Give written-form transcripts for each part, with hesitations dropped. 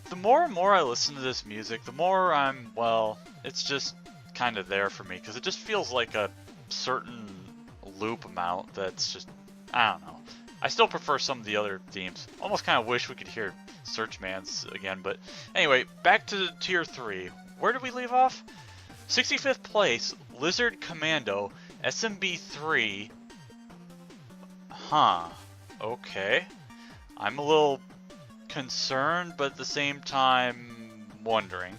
The more and more I listen to this music, the more well, it's just kind of there for me, because it just feels like a certain loop amount that's just, I don't know. I still prefer some of the other themes. Almost kind of wish we could hear Searchman's again, but anyway, back to Tier 3. Where did we leave off? 65th place, Lizard Commando, SMB 3. Huh. Okay. I'm a little concerned, but at the same time wondering.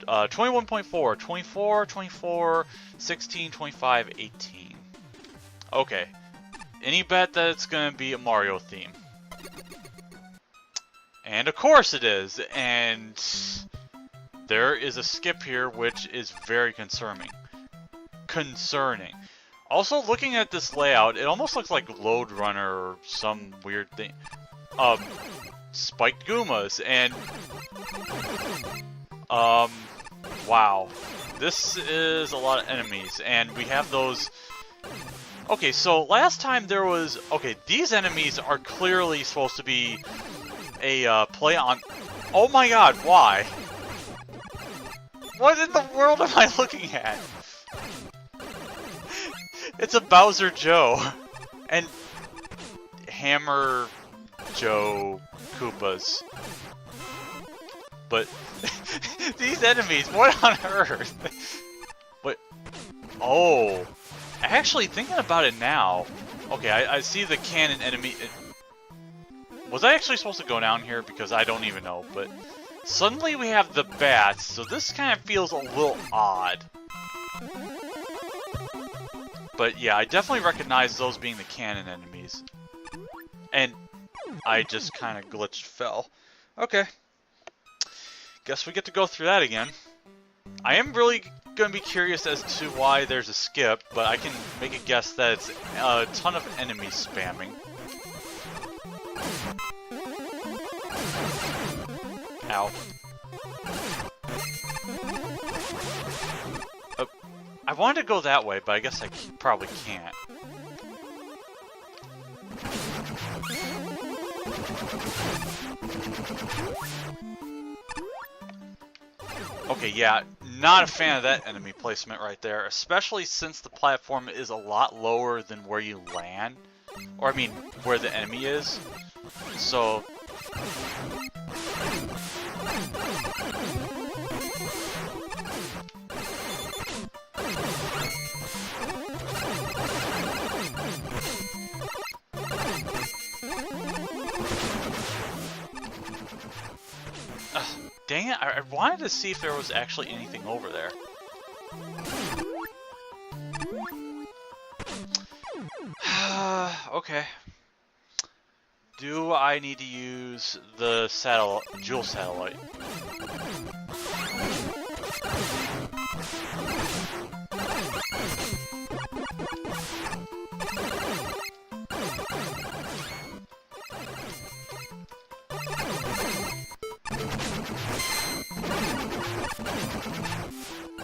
21.4, 24, 24, 16, 25, 18. Okay. Any bet that it's gonna be a Mario theme. And of course it is, and there is a skip here which is very concerning. Also, looking at this layout, it almost looks like Load Runner or some weird thing. Spiked Goombas, and wow. This is a lot of enemies, and we have those. Okay, so last time there was, okay, these enemies are clearly supposed to be a play on, oh my god, why? What in the world am I looking at? It's a Bowser Joe and Hammer Joe Koopas. But these enemies, what on earth? But oh, actually thinking about it now, okay, I see the cannon enemy. Was I actually supposed to go down here? Because I don't even know, but suddenly we have the bats, so this kind of feels a little odd. But yeah, I definitely recognize those being the cannon enemies. And I just kind of glitched fell. Okay. Guess we get to go through that again. I am really going to be curious as to why there's a skip, but I can make a guess that it's a ton of enemies spamming. Ow. I wanted to go that way, but I guess I probably can't. Okay, yeah, not a fan of that enemy placement right there, especially since the platform is a lot lower than where you land. Or, I mean, where the enemy is. So... Dang it, I wanted to see if there was actually anything over there. Okay. Do I need to use the jewel satellite?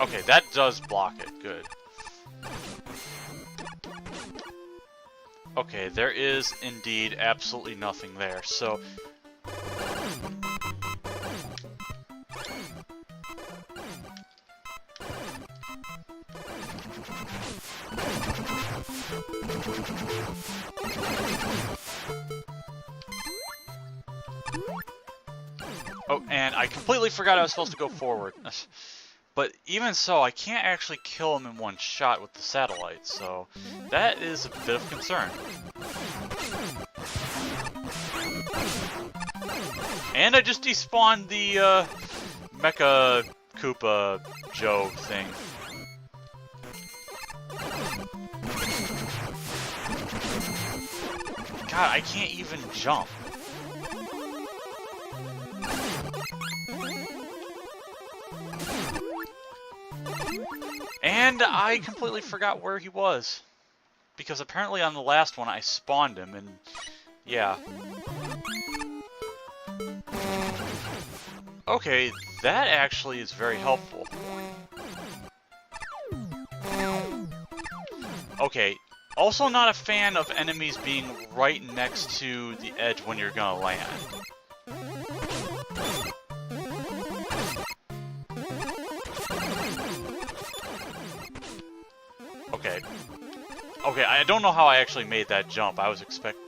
Okay, that does block it. Good. Okay, there is indeed absolutely nothing there, so... Oh, and I completely forgot I was supposed to go forward. But even so, I can't actually kill him in one shot with the satellite, so that is a bit of concern. And I just despawned the Mecha Koopa Joe thing. God, I can't even jump. And I completely forgot where he was. Because apparently on the last one I spawned him, and yeah. Okay, that actually is very helpful. Okay, also not a fan of enemies being right next to the edge when you're gonna land. Okay, I don't know how I actually made that jump. I was expecting...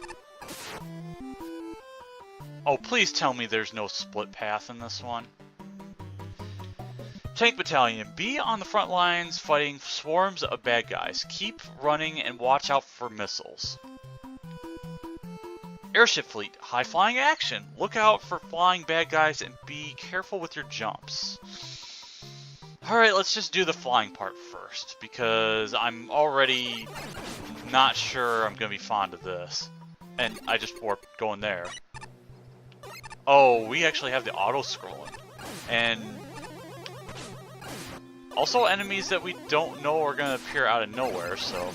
Oh, please tell me there's no split path in this one. Tank Battalion, be on the front lines fighting swarms of bad guys. Keep running and watch out for missiles. Airship Fleet, high flying action. Look out for flying bad guys and be careful with your jumps. Alright, let's just do the flying part first, because I'm already not sure I'm going to be fond of this. And I just warped going there. Oh, we actually have the auto-scrolling. And also enemies that we don't know are going to appear out of nowhere, so...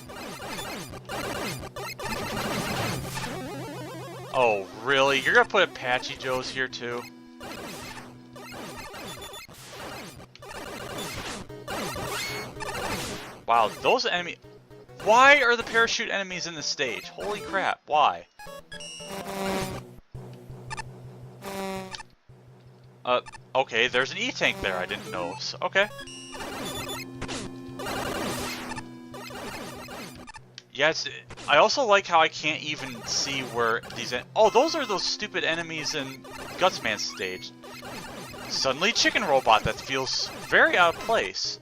Oh, really? You're going to put Apache Joes here, too? Wow, those enemies... Why are the parachute enemies in the stage? Holy crap, why? Okay, there's an E-tank there, I didn't know. So, okay. Yeah, I also like how I can't even see where these... Oh, those are those stupid enemies in Gutsman's stage. Suddenly chicken robot, that feels very out of place.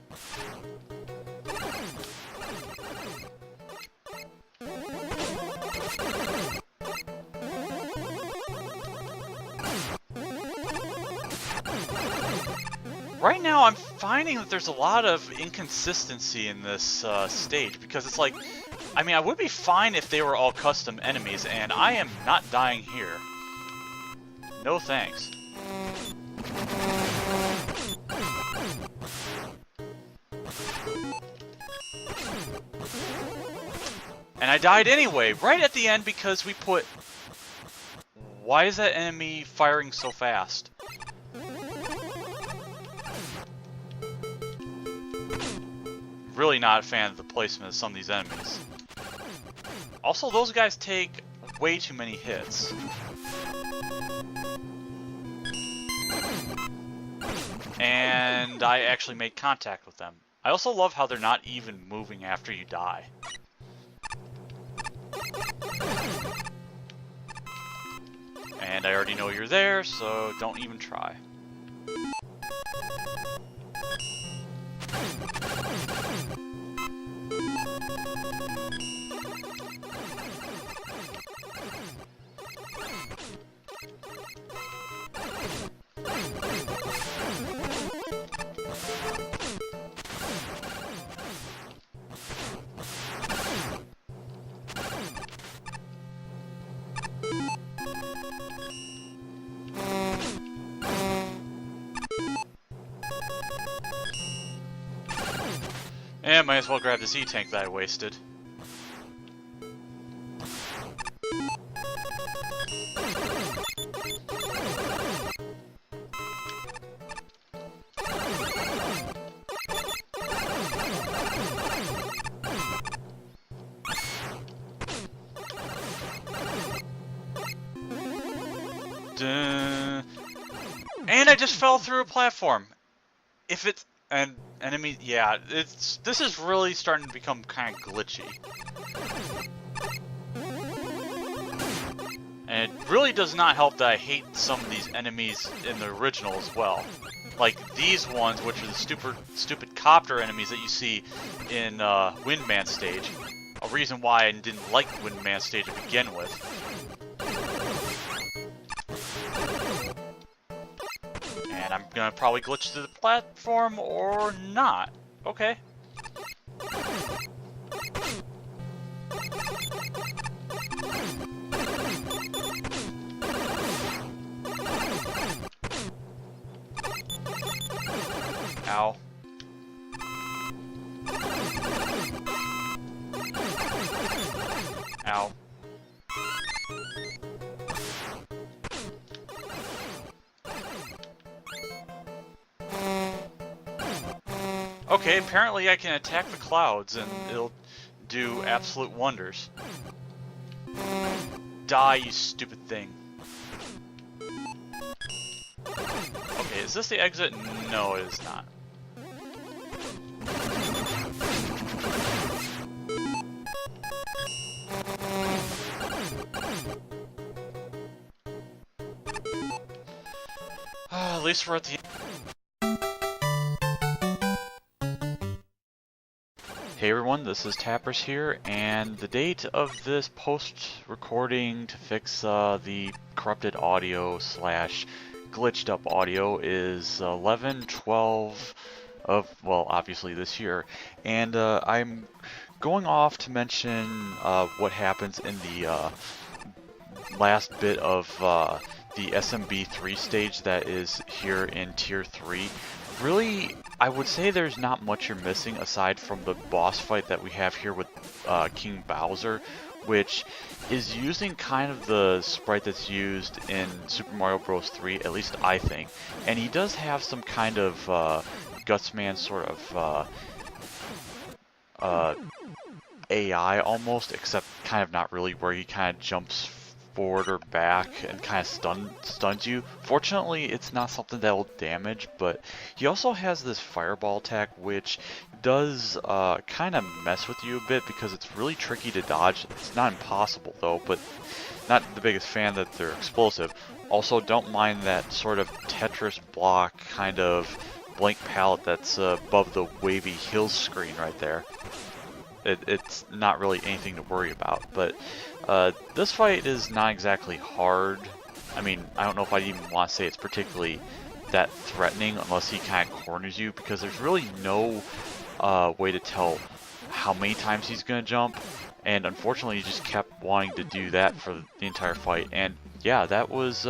Right now, I'm finding that there's a lot of inconsistency in this stage, because it's like, I mean, I would be fine if they were all custom enemies, and I am not dying here. No thanks. And I died anyway, right at the end, because we put... Why is that enemy firing so fast? Really not a fan of the placement of some of these enemies. Also, those guys take way too many hits. And I actually made contact with them. I also love how they're not even moving after you die. And I already know you're there, so don't even try. And might as well grab this E-tank that I wasted. Duh. And I just fell through a platform. If it's... And enemy, yeah, this is really starting to become kind of glitchy. And it really does not help that I hate some of these enemies in the original as well. Like these ones, which are the stupid copter enemies that you see in Windman stage. A reason why I didn't like Windman stage to begin with. And I'm gonna probably glitch to the platform or not. Okay. Ow. Ow. Okay, apparently I can attack the clouds and it'll do absolute wonders. Die, you stupid thing. Okay, is this the exit? No, it is not. at least we're at the Hey everyone, this is Tappers here, and the date of this post-recording to fix the corrupted audio slash glitched up audio is 11/12 of, well, obviously this year. And I'm going off to mention what happens in the last bit of the SMB3 stage that is here in Tier 3. Really, I would say there's not much you're missing aside from the boss fight that we have here with King Bowser, which is using kind of the sprite that's used in Super Mario Bros. 3, at least I think. And he does have some kind of Gutsman sort of AI almost, except kind of not really, where he kind of jumps forward or back and kind of stuns you. Fortunately, it's not something that will damage, but he also has this fireball attack, which does kind of mess with you a bit because it's really tricky to dodge. It's not impossible though, but not the biggest fan that they're explosive. Also, don't mind that sort of Tetris block kind of blank palette that's above the wavy hills screen right there. It's not really anything to worry about, but this fight is not exactly hard. I mean, I don't know if I'd even want to say it's particularly that threatening unless he kind of corners you, because there's really no way to tell how many times he's going to jump, and unfortunately he just kept wanting to do that for the entire fight. And yeah, that was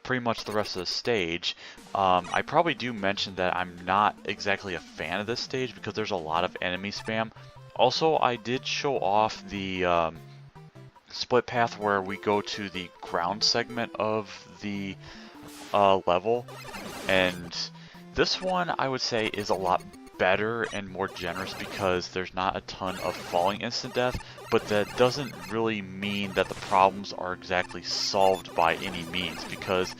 pretty much the rest of the stage. I probably do mention that I'm not exactly a fan of this stage because there's a lot of enemy spam. Also, I did show off the split path where we go to the ground segment of the level, and this one I would say is a lot better and more generous because there's not a ton of falling instant death, but that doesn't really mean that the problems are exactly solved by any means, because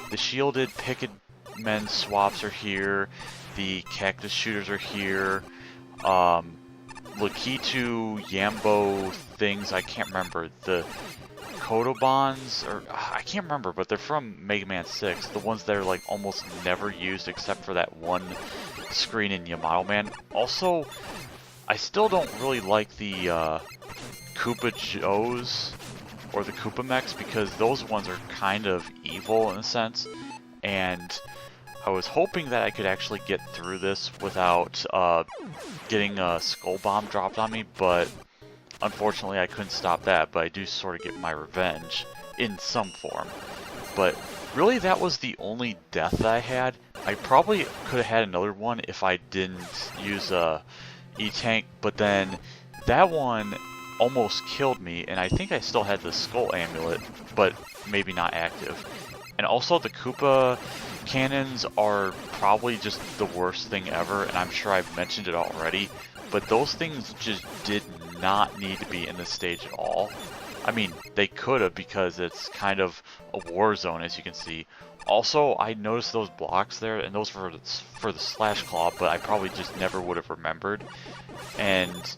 the shielded Pikmin swaps are here, the cactus shooters are here, Lakitu, Yambo things, I can't remember, the Kotobans, or I can't remember, but they're from Mega Man 6, the ones that are like almost never used except for that one screen in Yamato Man. Also, I still don't really like the Koopa Joes or the Koopa Mechs because those ones are kind of evil in a sense, and I was hoping that I could actually get through this without getting a skull bomb dropped on me, but unfortunately I couldn't stop that. But I do sort of get my revenge in some form. But really, that was the only death that I had. I probably could have had another one if I didn't use E-Tank, but then that one almost killed me, and I think I still had the skull amulet, but maybe not active. And also the Koopa cannons are probably just the worst thing ever, and I'm sure I've mentioned it already, but those things just did not need to be in this stage at all. I mean, they could have because it's kind of a war zone, as you can see. Also, I noticed those blocks there, and those were for the Slash Claw, but I probably just never would have remembered. And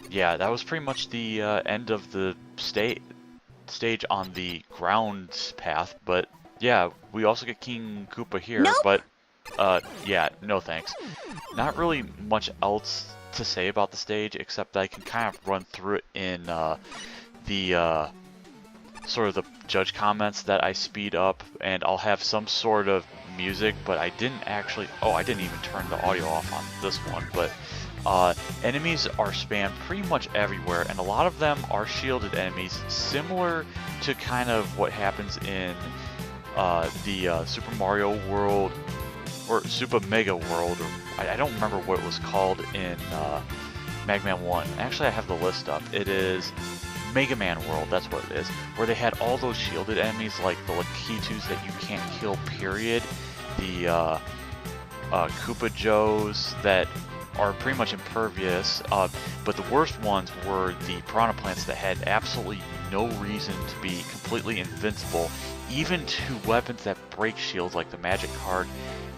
yeah, that was pretty much the end of the stage on the ground path. But yeah, we also get King Koopa here, nope. But yeah, no thanks. Not really much else to say about the stage, except that I can kind of run through it in the sort of the judge comments that I speed up, and I'll have some sort of music, but I didn't actually, oh, I didn't even turn the audio off on this one, but enemies are spammed pretty much everywhere, and a lot of them are shielded enemies, similar to kind of what happens in the Super Mario World, or Super Mega World, or I don't remember what it was called in Mega Man 1. Actually, I have the list up. It is Mega Man World, that's what it is, where they had all those shielded enemies like the Lakitus that you can't kill, period, the Koopa Joes that are pretty much impervious, but the worst ones were the Piranha Plants that had absolutely no reason to be completely invincible, even to weapons that break shields like the Magic Card,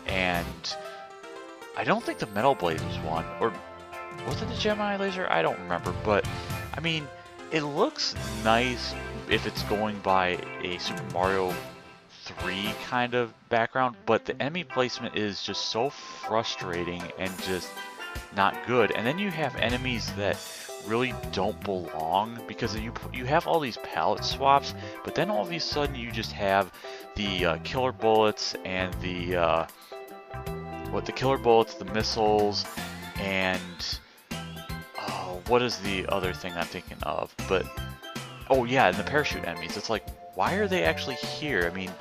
and I don't think the Metal Blade was one, or was it the Gemini Laser? I don't remember, but I mean, it looks nice if it's going by a Super Mario 3 kind of background, but the enemy placement is just so frustrating and just not good. And then you have enemies that really don't belong because you have all these palette swaps, but then all of a sudden you just have the killer bullets and the killer bullets, the missiles, and what is the other thing I'm thinking of? But oh yeah, and the parachute enemies. It's like, why are they actually here? I mean,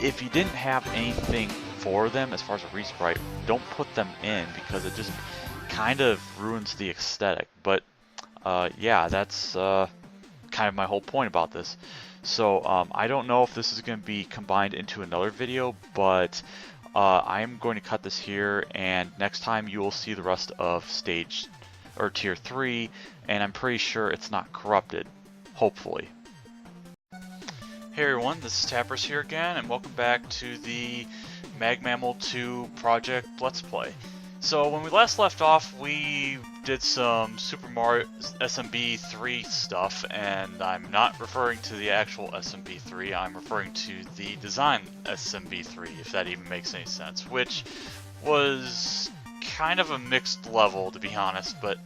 if you didn't have anything for them as far as a resprite, don't put them in because it just kind of ruins the aesthetic. But yeah, that's kind of my whole point about this. So I don't know if this is going to be combined into another video, but I'm going to cut this here, and next time you will see the rest of stage or tier 3, and I'm pretty sure it's not corrupted, hopefully. Hey everyone, this is Tappers here again, and welcome back to the MegaLando 2 project Let's Play. So when we last left off, we did some Super Mario SMB 3 stuff, and I'm not referring to the actual SMB 3, I'm referring to the design SMB 3, if that even makes any sense, which was kind of a mixed level, to be honest, but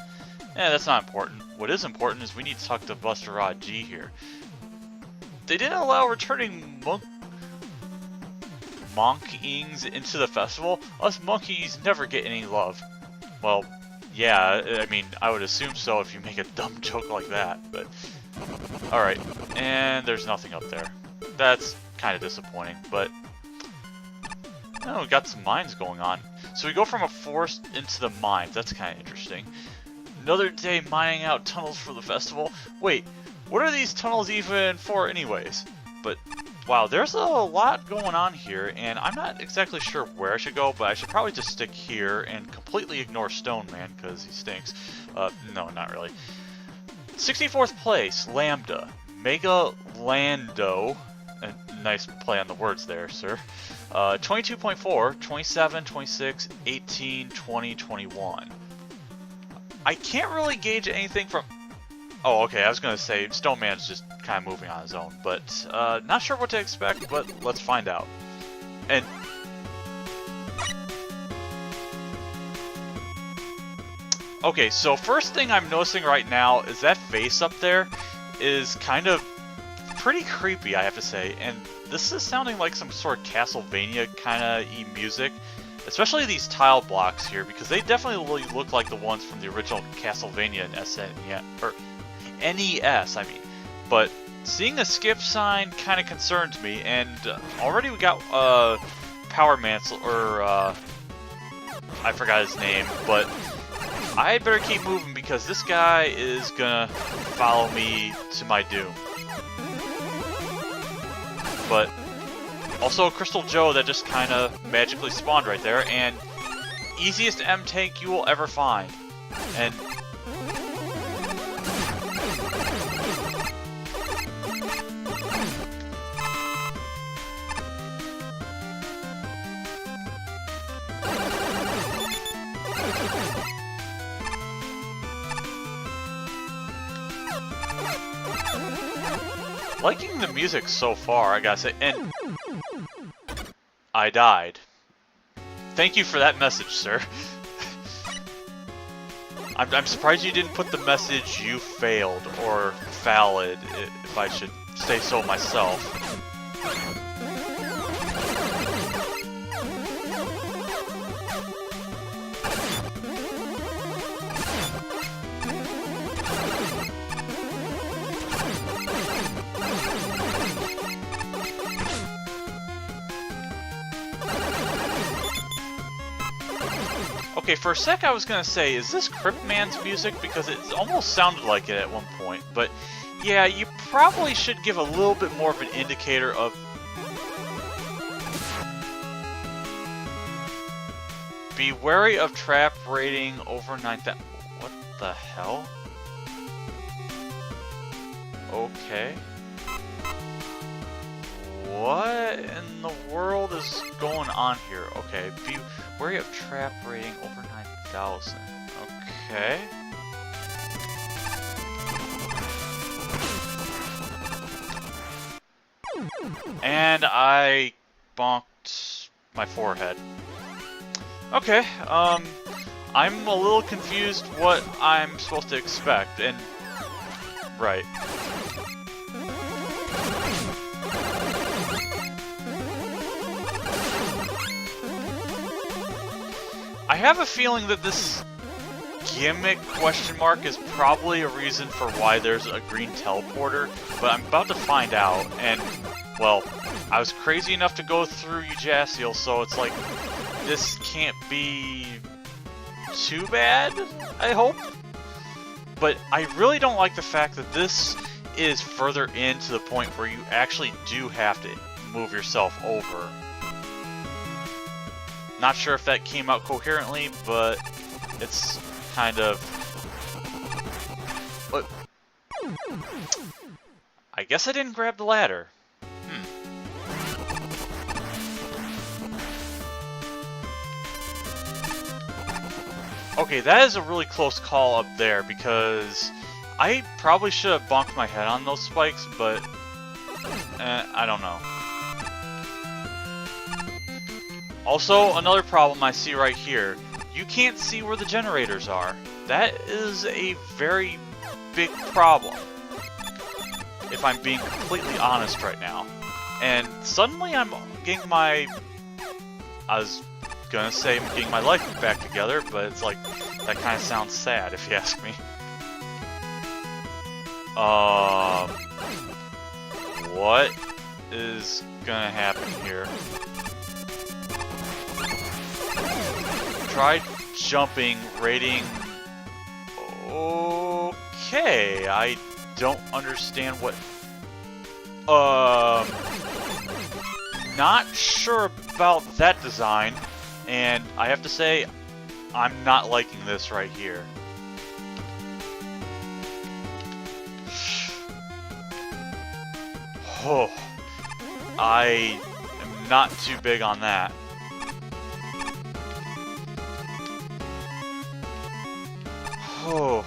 that's not important. What is important is we need to talk to Buster Rod G here. They didn't allow returning monkeys into the festival. Us monkeys never get any love. Well, yeah, I mean, I would assume so if you make a dumb joke like that, but alright, and there's nothing up there. That's kind of disappointing, but we got some mines going on. So we go from a forest into the mines. That's kind of interesting. Another day mining out tunnels for the festival. Wait, what are these tunnels even for anyways? But wow, there's a lot going on here, and I'm not exactly sure where I should go, but I should probably just stick here and completely ignore Stone Man because he stinks. No, not really. 64th place, Lambda. MegaLando. Nice play on the words there, sir. 22.4, 27, 26, 18, 20, 21. I can't really gauge anything from... Oh, okay, I was going to say Stone Man's just kind of moving on his own, but not sure what to expect, but let's find out. And... okay, so first thing I'm noticing right now is that face up there is kind of pretty creepy, I have to say, and this is sounding like some sort of Castlevania kind of music, especially these tile blocks here, because they definitely look like the ones from the original Castlevania and NES, I mean. But seeing a skip sign kind of concerns me, and already we got Power Mansell, or I forgot his name, but I better keep moving because this guy is gonna follow me to my doom. But also Crystal Joe that just kind of magically spawned right there, and easiest M tank you will ever find. And liking the music so far, I gotta say, and I died. Thank you for that message, sir. I'm surprised you didn't put the message "you failed" or "valid," if I should say so myself. Okay, for a sec I was gonna say, is this Cryptman's music? Because it almost sounded like it at one point. But yeah, you probably should give a little bit more of an indicator of... Be wary of trap rating over 9,000... What the hell? Okay. What in the world is going on here? Okay, be wary of trap rating over 9,000. Okay. And I bonked my forehead. Okay, I'm a little confused what I'm supposed to expect, and... Right. I have a feeling that this gimmick question mark is probably a reason for why there's a green teleporter, but I'm about to find out, and, well, I was crazy enough to go through Yggdrasil, so it's like, this can't be too bad, I hope? But I really don't like the fact that this is further in to the point where you actually do have to move yourself over. Not sure if that came out coherently, but it's kind of... But I guess I didn't grab the ladder. Okay, that is a really close call up there, because I probably should have bonked my head on those spikes, but I don't know. Also, another problem I see right here, you can't see where the generators are. That is a very big problem, if I'm being completely honest right now. And suddenly I'm getting my... I was gonna say I'm getting my life back together, but it's like, that kind of sounds sad if you ask me. What is gonna happen here? Try jumping, rating... Okay, I don't understand what... Not sure about that design, and I have to say, I'm not liking this right here. Oh, I am not too big on that. Oh.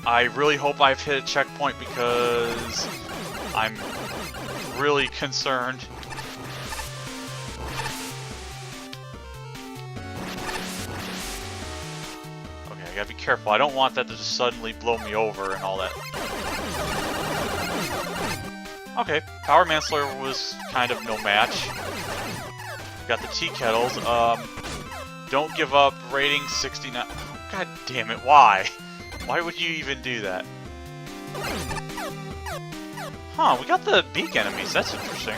I really hope I've hit a checkpoint because I'm really concerned. Okay, I gotta be careful. I don't want that to just suddenly blow me over and all that. Okay, Power Manslayer was kind of no match. Got the tea kettles. Don't give up. Rating 69. God damn it! Why? Why would you even do that? Huh, we got the beak enemies, that's interesting.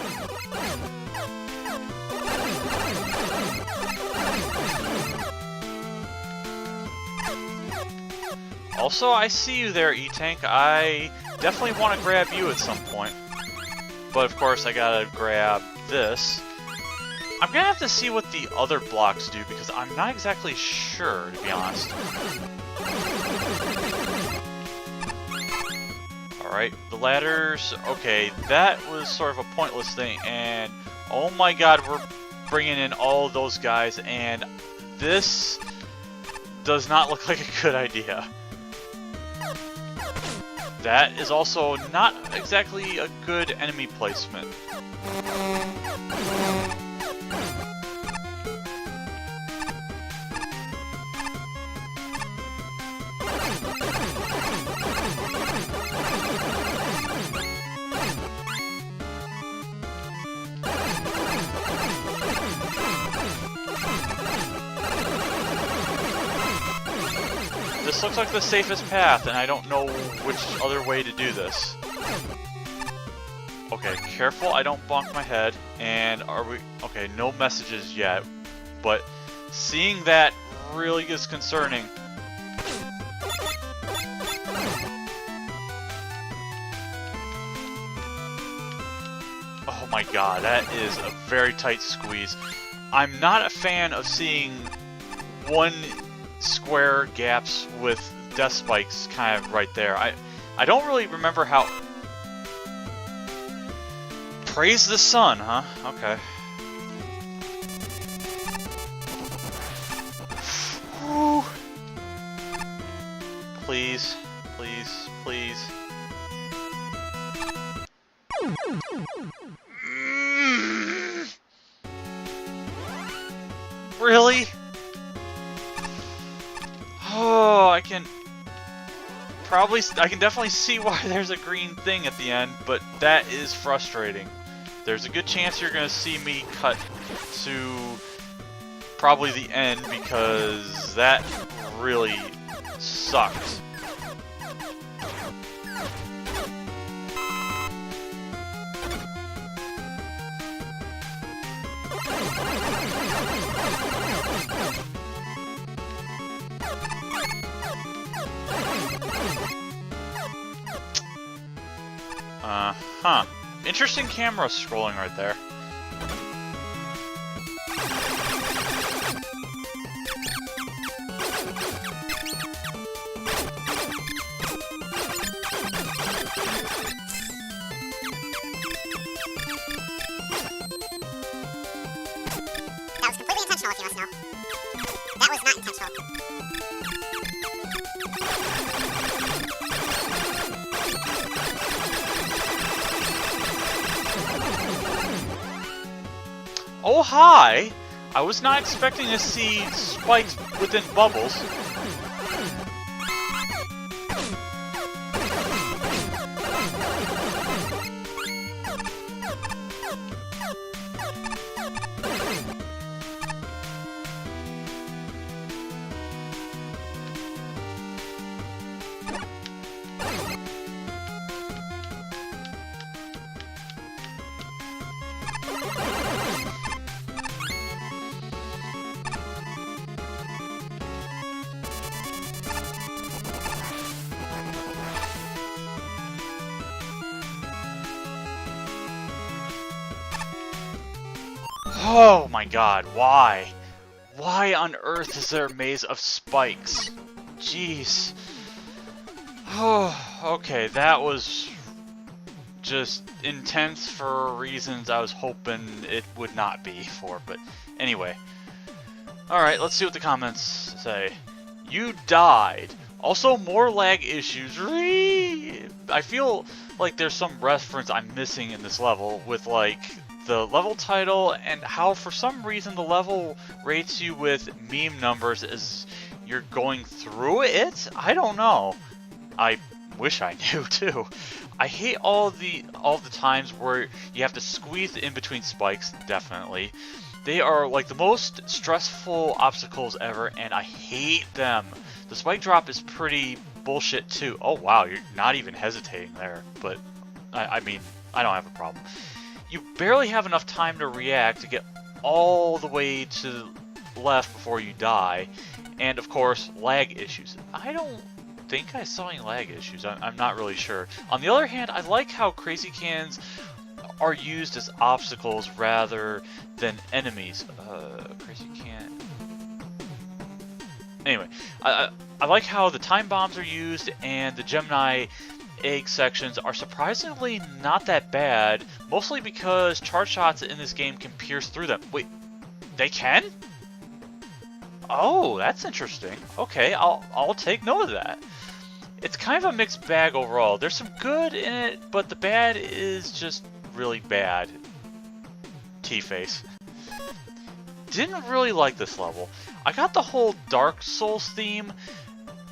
Also, I see you there, E-Tank. I definitely want to grab you at some point. But of course, I gotta grab this. I'm gonna have to see what the other blocks do, because I'm not exactly sure, to be honest. Alright, the ladders. Okay, that was sort of a pointless thing, and oh my god, we're bringing in all those guys, and this does not look like a good idea. That is also not exactly a good enemy placement. This looks like the safest path, and I don't know which other way to do this. Okay, careful I don't bonk my head, and are we... Okay, no messages yet, but seeing that really is concerning. Oh my god, that is a very tight squeeze. I'm not a fan of seeing one square gaps with death spikes kind of right there. I don't really remember how... Praise the sun, huh? Okay. Whew. Please, please, please. Really? Oh, I can definitely see why there's a green thing at the end, but that is frustrating. There's a good chance you're gonna see me cut to probably the end because that really sucks. Huh. Interesting camera scrolling right there. That was completely intentional, if you must know. That was not intentional. Oh, hi! I was not expecting to see spikes within bubbles. Oh my god, why? Why on earth is there a maze of spikes? Jeez. Oh, okay, that was just intense for reasons I was hoping it would not be for, but anyway. Alright, let's see what the comments say. You died. Also, more lag issues. I feel like there's some reference I'm missing in this level with, like, the level title and how for some reason the level rates you with meme numbers as you're going through it. I don't know. I wish I knew too. I hate all the times where you have to squeeze in between spikes. Definitely, they are like the most stressful obstacles ever, and I hate them. The spike drop is pretty bullshit too. Oh wow, you're not even hesitating there, but I mean, I don't have a problem. You barely have enough time to react to get all the way to the left before you die. And of course, lag issues. I don't think I saw any lag issues. I'm not really sure. On the other hand, I like how crazy cans are used as obstacles rather than enemies. Crazy can. Anyway, I like how the time bombs are used and the Gemini egg sections are surprisingly not that bad, mostly because charge shots in this game can pierce through them. Wait, they can? Oh, that's interesting. Okay, I'll take note of that. It's kind of a mixed bag overall. There's some good in it, but the bad is just really bad. T-face. Didn't really like this level. I got the whole Dark Souls theme,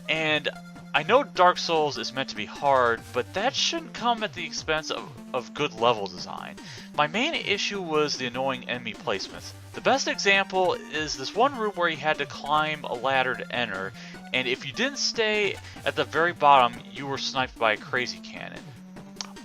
and I know Dark Souls is meant to be hard, but that shouldn't come at the expense of good level design. My main issue was the annoying enemy placements. The best example is this one room where you had to climb a ladder to enter, and if you didn't stay at the very bottom, you were sniped by a crazy cannon.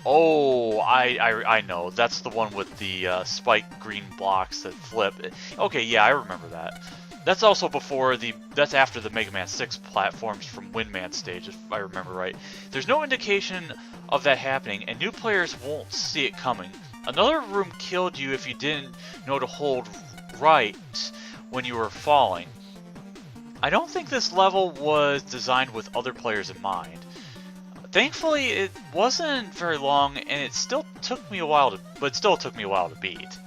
Oh, I know. That's the one with the spike green blocks that flip. Okay, yeah, I remember that. That's also that's after the Mega Man 6 platforms from Windman stage, if I remember right. There's no indication of that happening, and new players won't see it coming. Another room killed you if you didn't know to hold right when you were falling. I don't think this level was designed with other players in mind. Thankfully, it wasn't very long, and it still took me a while to beat.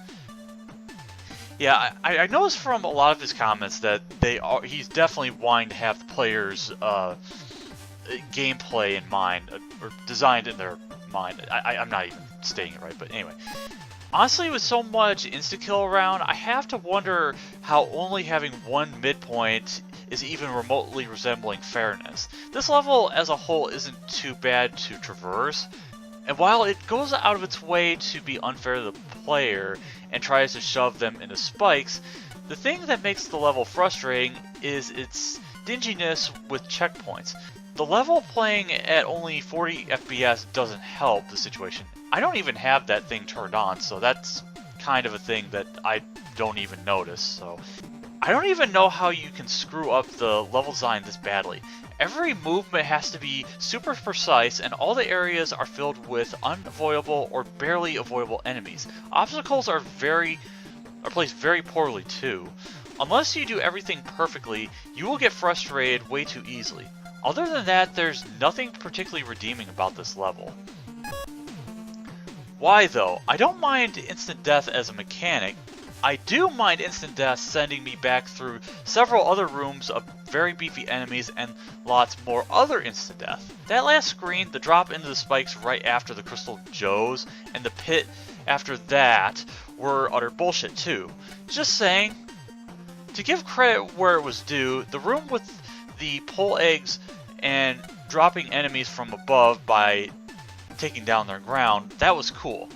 Yeah, I noticed from a lot of his comments that he's definitely wanting to have the players' gameplay in mind, or designed in their mind. I'm not even stating it right, but anyway. Honestly, with so much insta-kill around, I have to wonder how only having one midpoint is even remotely resembling fairness. This level as a whole isn't too bad to traverse, and while it goes out of its way to be unfair to the player and tries to shove them into spikes, the thing that makes the level frustrating is its dinginess with checkpoints. The level playing at only 40 FPS doesn't help the situation. I don't even have that thing turned on, so that's kind of a thing that I don't even notice. So I don't even know how you can screw up the level design this badly. Every movement has to be super precise, and all the areas are filled with unavoidable or barely avoidable enemies. Obstacles are placed very poorly too. Unless you do everything perfectly, you will get frustrated way too easily. Other than that, there's nothing particularly redeeming about this level. Why though? I don't mind instant death as a mechanic. I do mind instant death sending me back through several other rooms of very beefy enemies and lots more other instant death. That last screen, the drop into the spikes right after the Crystal Joes, and the pit after that were utter bullshit too. Just saying. To give credit where it was due, the room with the pole eggs and dropping enemies from above by taking down their ground, that was cool.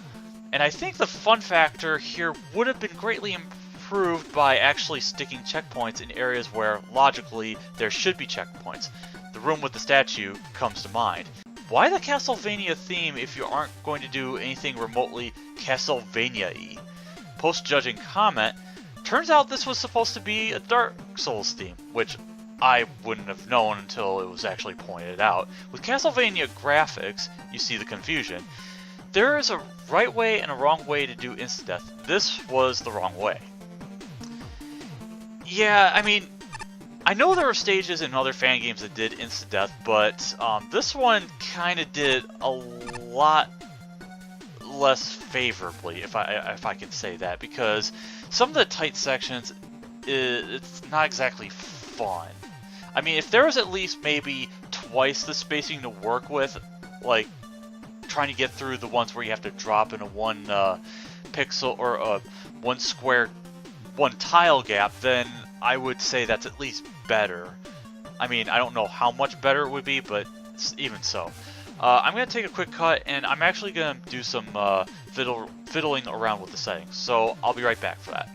And I think the fun factor here would have been greatly improved by actually sticking checkpoints in areas where, logically, there should be checkpoints. The room with the statue comes to mind. Why the Castlevania theme if you aren't going to do anything remotely Castlevania-y? Post-judging comment, turns out this was supposed to be a Dark Souls theme, which I wouldn't have known until it was actually pointed out. With Castlevania graphics, you see the confusion. There is a right way and a wrong way to do instant death. This was the wrong way. Yeah, I mean, I know there were stages in other fan games that did instant death, but this one kind of did a lot less favorably, if I can say that, because some of the tight sections, it's not exactly fun. I mean, if there was at least maybe twice the spacing to work with, like trying to get through the ones where you have to drop in a one pixel or one square, one tile gap, then I would say that's at least better. I mean, I don't know how much better it would be, but even so. I'm going to take a quick cut, and I'm actually going to do some fiddling around with the settings, so I'll be right back for that.